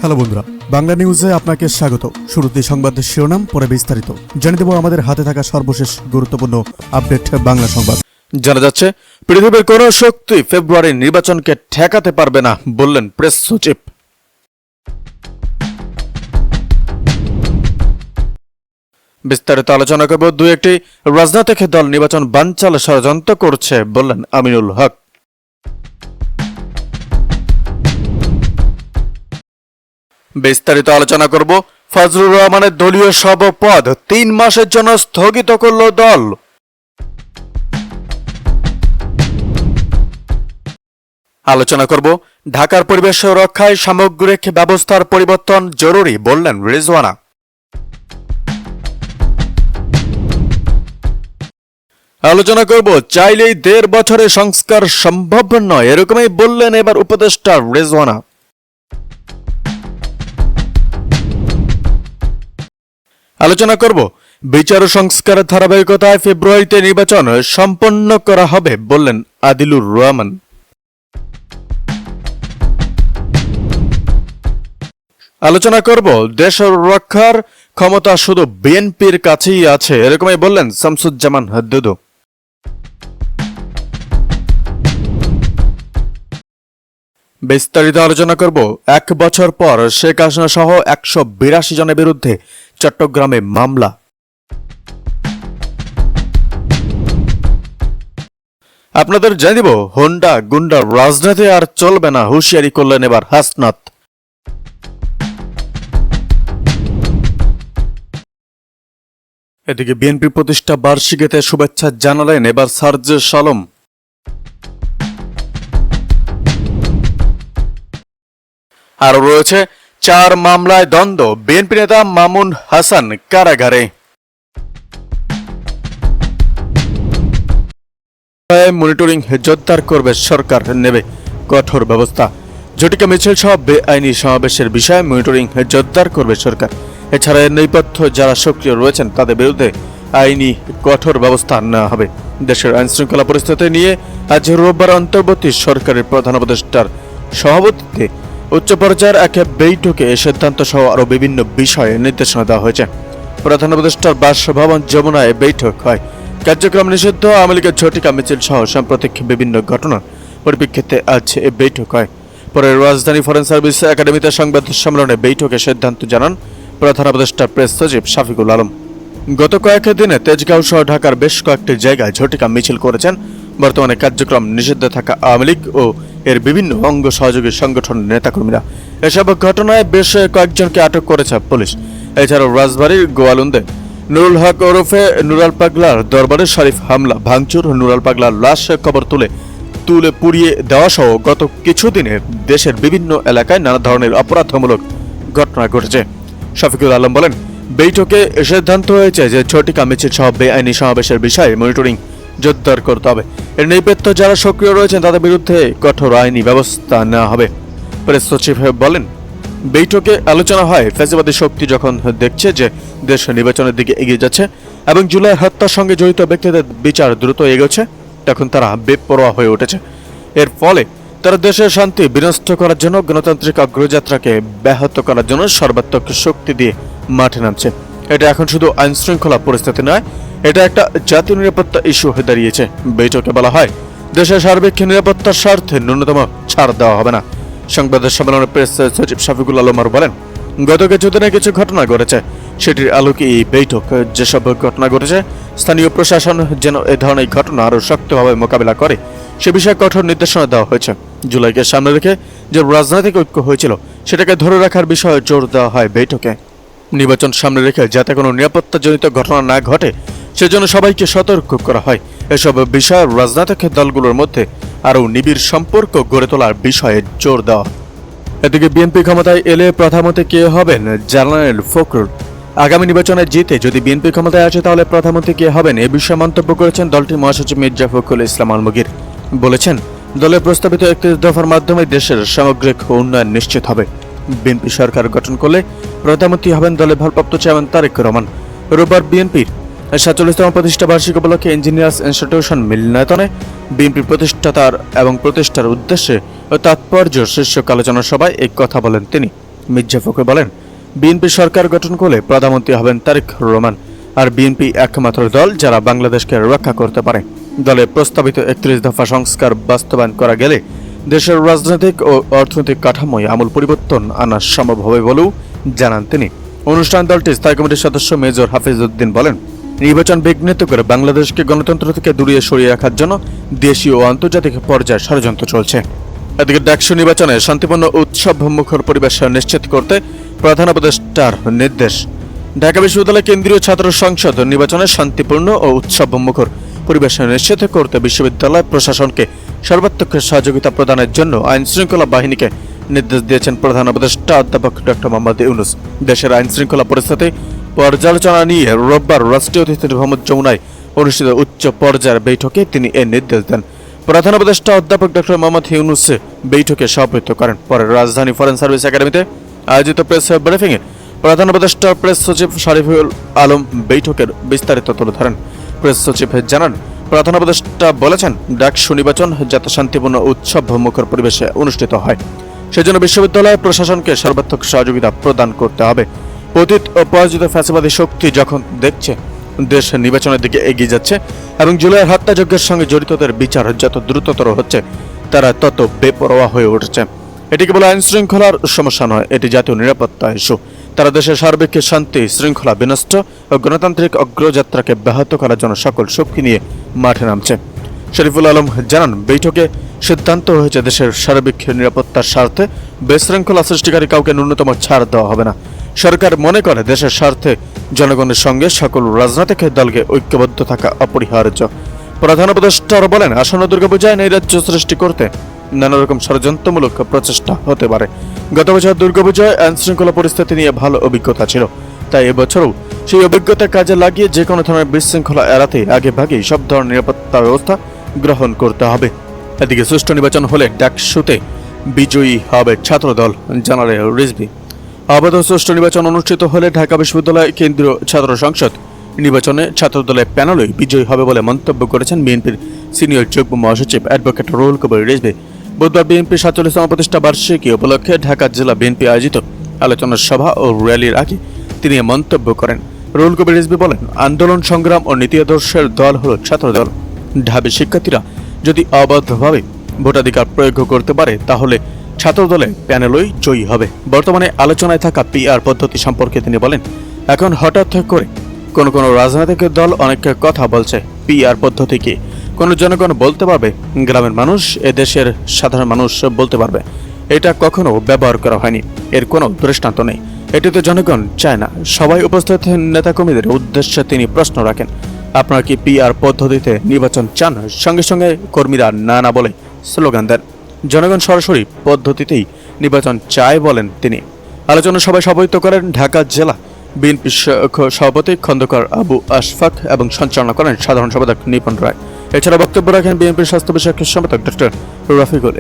Hello বন্ধুরা, বাংলা নিউজে আপনাকে স্বাগত। শুরুতে সংবাদের শিরোনাম, পরে বিস্তারিত জানিয়ে দেব আমাদের হাতে থাকা সর্বশেষ গুরুত্বপূর্ণ আপডেট বাংলা সংবাদ। জানা যাচ্ছে, পৃথিবীর কোন শক্তি ফেব্রুয়ারির নির্বাচনকে ঠেকাতে পারবে না বললেন প্রেস সচিব। বিস্তারিত আলোচনা করব। দুই একটি রাজনৈতিক দল নির্বাচন বানচাল ষড়যন্ত্র করছে বললেন আমিনুল হক। বিস্তারিত আলোচনা করব। ফজলুর রহমানের দলীয় সভাপদ 3 মাসের জন্য স্থগিত করল দল। আলোচনা করব ঢাকার পরিবেশ রক্ষায় সামগ্রিক ব্যবস্থার পরিবর্তন জরুরি বললেন রিজওয়ানা। আলোচনা করব চাইলেই 1.5 বছরে সংস্কার সম্ভব নয়, এরকমই বললেন এবার উপদেষ্টা রিজওয়ানা। আলোচনা করব বিচার ও সংস্কারের ধারাবাহিকতায় ফেব্রুয়ারিতে নির্বাচন সম্পন্ন করা হবে বললেন আদিলুর রহমান। আলোচনা করব দেশ রক্ষার ক্ষমতা শুধু বিএনপির কাছেই আছে, এরকমই বললেন শামসুজ্জামান দুদু। বিস্তারিত আলোচনা করব 1 বছর পর শেখ হাসিনা সহ 182 জনের বিরুদ্ধে চট্টগ্রামে মামলা। আপনাদের জানিয়ে দিব, হোন্ডা গুন্ডা রাজনীতি আর চলবে না, হুঁশিয়ারি করলেন এবার হাসনাত। এদিকে বিএনপি প্রতিষ্ঠা বার্ষিকীতে শুভেচ্ছা জানালেন এবার সার্জিস আলম। আরও রয়েছে 4 মামলায় দ্বন্দ্ব, বিএনপি নেতা মামুন হাসান কারাগারে। মনিটরিং জোরদার করবে সরকার, নেবে কঠোর ব্যবস্থা। ঝটিকা মিছিল সহ বেআইনি সমাবেশের বিষয়ে মনিটরিং জোরদার করবে সরকার। এছাড়া এর নেপথ্য যারা সক্রিয় রয়েছেন তাদের বিরুদ্ধে আইনি কঠোর ব্যবস্থা নেওয়া হবে। দেশের আইন শৃঙ্খলা পরিস্থিতি নিয়ে আজ রোববার অন্তর্বর্তী সরকারের প্রধান উপদেষ্টার সভাপতিত্বে উচ্চ পর্যায়ের এক বৈঠকে এ সিদ্ধান্ত সহ আরও বিভিন্ন বিষয়ে নির্দেশনা দেওয়া হয়েছে। প্রধান উপদেষ্টার বাসভবন যমুনায় বৈঠক হয়। কার্যক্রম নিষিদ্ধ আওয়ামী লীগের ঝটিকা মিছিল সহ সাম্প্রতিক বিভিন্ন ঘটনার পরিপ্রেক্ষিতে আজ এ বৈঠক হয়। পরে রাজধানী ফরেন সার্ভিস একাডেমিতে সংবাদ সম্মেলনে বৈঠকে সিদ্ধান্ত জানান প্রধান উপদেষ্টার প্রেস সচিব শফিকুল আলম। গত কয়েক দিনে তেজগাঁও সহ ঢাকার বেশ কয়েকটি জায়গায় ঝটিকা মিছিল করেছেন বর্তমানে কার্যক্রম নিষিদ্ধ থাকা আওয়ামী লীগ ও এর বিভিন্ন অঙ্গ সহযোগী সংগঠনের নেতাকর্মীরা। এসব ঘটনায় বেশ কয়েকজনকে আটক করেছে পুলিশ। এছাড়াও রাজবাড়ীর গোয়ালন্দে নুরুল হক ওরফে নুরাল পাগলার দরবারে শরীফ হামলা ভাঙচুর, নুরাল পাগলার লাশ কবর তুলে পুড়িয়ে দেওয়া সহ গত কিছুদিনে দেশের বিভিন্ন এলাকায় নানা ধরনের অপরাধমূলক ঘটনা ঘটেছে। শফিকুল আলম বলেন, বৈঠকে সিদ্ধান্ত হয়েছে যে ঝটিকা মিছিল সহ বেআইনি সমাবেশের বিষয়ে মনিটরিং জোরদার করতে হবে। এর নেপথ্য যারা সক্রিয় রয়েছেন তাদের বিরুদ্ধে কঠোর আইনি ব্যবস্থা নেওয়া হবে। প্রেস সচিব বলেন, বৈঠকে আলোচনা হয় ফ্যাসিবাদী শক্তি যখন দেখছে যে দেশ নির্বাচনের দিকে এগিয়ে যাচ্ছে এবং জুলাই হত্যার সঙ্গে জড়িত ব্যক্তিদের বিচার দ্রুত এগোচ্ছে, তখন তারা বেপরোয়া হয়ে উঠেছে। এর ফলে তারা দেশের শান্তি বিনষ্ট করার জন্য, গণতান্ত্রিক অগ্রযাত্রাকে ব্যাহত করার জন্য সর্বাত্মক শক্তি দিয়ে মাঠে নামছে। এটা এখন শুধু আইন শৃঙ্খলা পরিস্থিতি নয়, এটা একটা জাতীয় নিরাপত্তা ইস্যু হয়ে দাঁড়িয়েছে। বৈঠকে বলা হয়, দেশের সার্বিক নিরাপত্তার স্বার্থে ন্যূনতম ছাড় দেওয়া হবে না। সংবাদ সম্মেলনে প্রেস সচিব শফিকুল আলম বলেন, গত কিছুদিনে কিছু ঘটনা ঘটেছে, সেটির আলোকে এই বৈঠক। যেসব ঘটনা ঘটেছে, স্থানীয় প্রশাসন যেন এ ধরনের ঘটনা আরও শক্তভাবে মোকাবিলা করে সে বিষয়ে কঠোর নির্দেশনা দেওয়া হয়েছে। জুলাইকে সামনে রেখে যে রাজনৈতিক ঐক্য হয়েছিল সেটাকে ধরে রাখার বিষয়ে জোর দেওয়া হয় বৈঠকে। নির্বাচন সামনে রেখে যাতে কোনো নিরাপত্তাজনিত ঘটনা না ঘটে সেজন্য সবাইকে সতর্ক করা হয়। এসব বিষয়ে রাজনৈতিক দলগুলোর মধ্যে আরও নিবিড় সম্পর্ক গড়ে তোলার বিষয়ে জোর দেওয়া। এদিকে বিএনপি ক্ষমতায় এলে প্রধানমন্ত্রী কে হবেন জানালেন ফখরুল। আগামী নির্বাচনে জিতে যদি বিএনপি ক্ষমতায় আসে তাহলে প্রধানমন্ত্রী কে হবেন এ বিষয়ে মন্তব্য করেছেন দলটির মহাসচিব মির্জা ফখরুল ইসলাম আলমগীর। বলেছেন, দলের প্রস্তাবিত 31 দফার মাধ্যমে দেশের সামগ্রিক উন্নয়ন নিশ্চিত হবে। বিএনপি সরকার গঠন করলে প্রধানমন্ত্রী হবেন দলের ভারপ্রাপ্ত চেয়ারম্যান তারেক রহমান। রোববার বিএনপির 47তম প্রতিষ্ঠা বার্ষিকী উপলক্ষে ইঞ্জিনিয়ার্স ইনস্টিটিউশন মিলনায়তনে বিএনপি প্রতিষ্ঠাতার এবং প্রতিষ্ঠার উদ্দেশ্যে ও তাৎপর্য শীর্ষক আলোচনা সভায় এই কথা বলেন তিনি। মির্জা ফখরুল বলেন, বিএনপি সরকার গঠন করলে প্রধানমন্ত্রী হবেন তারেক রহমান। আর বিএনপি একমাত্র দল যারা বাংলাদেশকে রক্ষা করতে পারে। দলের প্রস্তাবিত 31 দফা সংস্কার বাস্তবায়ন করা গেলে দেশের রাজনৈতিক ও অর্থনৈতিক কাঠামোয় আমূল পরিবর্তন আনা সম্ভব হবে বলেও জানান তিনি। অনুষ্ঠান দলটির স্থায়ী কমিটির সদস্য মেজর হাফিজ উদ্দিন বলেন, নির্বাচন বিঘ্নিত করে বাংলাদেশকে গণতন্ত্র থেকে দূরে সরিয়ে রাখার জন্য দেশীয় ও আন্তর্জাতিক পর্যায়ে ষড়যন্ত্র চলছে। এদিকে ডাকসু নির্বাচনে শান্তিপূর্ণ উৎসবমুখর পরিবেশ নিশ্চিত করতে প্রধান উপদেষ্টার নির্দেশ। ঢাকা বিশ্ববিদ্যালয় কেন্দ্রীয় ছাত্র সংসদ নির্বাচনে শান্তিপূর্ণ ও উৎসবমুখর পরিবেশ নিশ্চিত করতে বিশ্ববিদ্যালয় প্রশাসনকে সর্বাত্মক সহযোগিতা প্রদানের জন্য আইন শৃঙ্খলা বাহিনীকে নির্দেশ দিয়েছেন প্রধান উপদেষ্টা অধ্যাপক ডক্টর মোহাম্মদ ইউনূস। দেশের আইন শৃঙ্খলা পরিস্থিতি পর্যালোচনা নিয়ে রোববার রাষ্ট্রীয় অতিথি ভবন যমুনায় অনুষ্ঠিত উচ্চ পর্যায়ের বৈঠকে তিনি এ নির্দেশ দেন। প্রধান উপদেষ্টা অধ্যাপক ডক্টর মোহাম্মদ ইউনূস বৈঠকে সভাপতিত্ব করেন। পরে রাজধানী ফরেন সার্ভিস একাডেমিতে আয়োজিত প্রেস ব্রিফিংয়ে প্রধান উপদেষ্টা প্রেস সচিব শরীফুল আলম বৈঠকের বিস্তারিত তুলে ধরেন। প্রেস সচিব জানান, প্রধান উপদেষ্টা বলেছেন, ডাকসু নির্বাচন যাতে শান্তিপূর্ণ উৎসবমুখর পরিবেশে অনুষ্ঠিত হয় সেজন্য বিশ্ববিদ্যালয় প্রশাসনকে সর্বাত্মক সহযোগিতা প্রদান করতে হবে। পতিত ও পরাজিত ফ্যাসিবাদী শক্তি যখন দেখছে দেশ নির্বাচনের দিকে এগিয়ে যাচ্ছে এবং জুলাইয়ের হত্যাযজ্ঞের সঙ্গে জড়িতদের বিচার যত দ্রুততর হচ্ছে, তারা তত বেপরোয়া হয়ে উঠছে। এটি কেবল আইন শৃঙ্খলার সমস্যা নয়, এটি জাতীয় নিরাপত্তা ইস্যু। তারা দেশের সার্বিক শান্তি শৃঙ্খলা বিনষ্ট ও গণতান্ত্রিক অগ্রযাত্রাকে ব্যাহত করার জন্য সকল শক্তি নিয়ে মাঠে নামছে। শরীফুল আলম জানান, বৈঠকে সিদ্ধান্ত হয়েছে দেশের সার্বিক নিরাপত্তার স্বার্থে বিশৃঙ্খলা সৃষ্টিকারী কাউকে ন্যূনতম ছাড় দেওয়া হবে না। সরকার মনে করে দেশের স্বার্থে জনগণের সঙ্গে সকল রাজনৈতিক দলকে ঐক্যবদ্ধ থাকা অপরিহার্য। প্রধান উপদেষ্টা বলেন, আসন্ন দুর্গাপূজায় নৈরাজ্য সৃষ্টি করতে নানা রকম ষড়যন্ত্রমূলক প্রচেষ্টা হতে পারে। গত বছর দুর্গাপূজায় আইন শৃঙ্খলা পরিস্থিতি নিয়ে ভালো অভিজ্ঞতা ছিল, তাই এবছরও সেই অভিজ্ঞতা কাজে লাগিয়ে যে কোনো ধরনের বিশৃঙ্খলা এড়াতে আগেভাগেই সব ধরনের নিরাপত্তা ব্যবস্থা গ্রহণ করতে হবে। এদিকে সুষ্ঠু নির্বাচন হলে ডাকসুতে বিজয়ী হবে ছাত্রদল, জানালে রিজভী। অবাধ সুষ্ঠু নির্বাচন অনুষ্ঠিত হলে ঢাকা বিশ্ববিদ্যালয় কেন্দ্রীয় ছাত্র সংসদ নির্বাচনে ছাত্রদলের প্যানেলই বিজয়ী হবে বলে মন্তব্য করেছেন বিএনপির সিনিয়র যুগ্ম মহাসচিব অ্যাডভোকেট রুহুল কবির রিজভী। বুধবার বিএনপির 47তম প্রতিষ্ঠা বার্ষিকী উপলক্ষে ঢাকা জেলা বিএনপি আয়োজিত আলোচনা সভা ও র্যালির আগে তিনি মন্তব্য করেন। রুহুল কবির রিজভী বলেন, আন্দোলন সংগ্রাম ও নীতি আদর্শের দল হল ছাত্রদল। ঢাবি শিক্ষার্থীরা যদি অবাধভাবে ভোটাধিকার প্রয়োগ করতে পারে তাহলে ছাত্রদলে প্যানেলই জয়ী হবে। বর্তমানে আলোচনায় থাকা পিআর পদ্ধতি সম্পর্কে তিনি বলেন, এখন হঠাৎ করে কোন রাজনৈতিক দল অনেক কথা বলছে। পিআর পদ্ধতি কি কোন জনগণ বলতে পারবে? গ্রামের মানুষ, এদেশের সাধারণ মানুষ বলতে পারবে। এটা কখনো ব্যবহার করা হয়নি, এর কোনো দৃষ্টান্ত নেই। এটি তো জনগণ চায় না। সবাই উপস্থিত নেতাকর্মীদের উদ্দেশ্যে তিনি প্রশ্ন রাখেন, আপনারা কি পিআর পদ্ধতিতে নির্বাচন চান? সঙ্গে সঙ্গে কর্মীরা না বলে স্লোগান দেন। জনগণ সরাসরি পদ্ধতিতেই নির্বাচন চায় বলেন তিনি। আলোচনা সভায় সভাপতিত্ব করেন ঢাকা জেলা বিএনপি সভাপতি খন্দকার আবু আশফাক এবং সঞ্চালনা করেন সাধারণ সম্পাদক নিপন রায়। এছাড়া বক্তব্য রাখেন বিএনপির স্বাস্থ্য বিষয়ক সম্পাদক ডক্টর রফিকুল।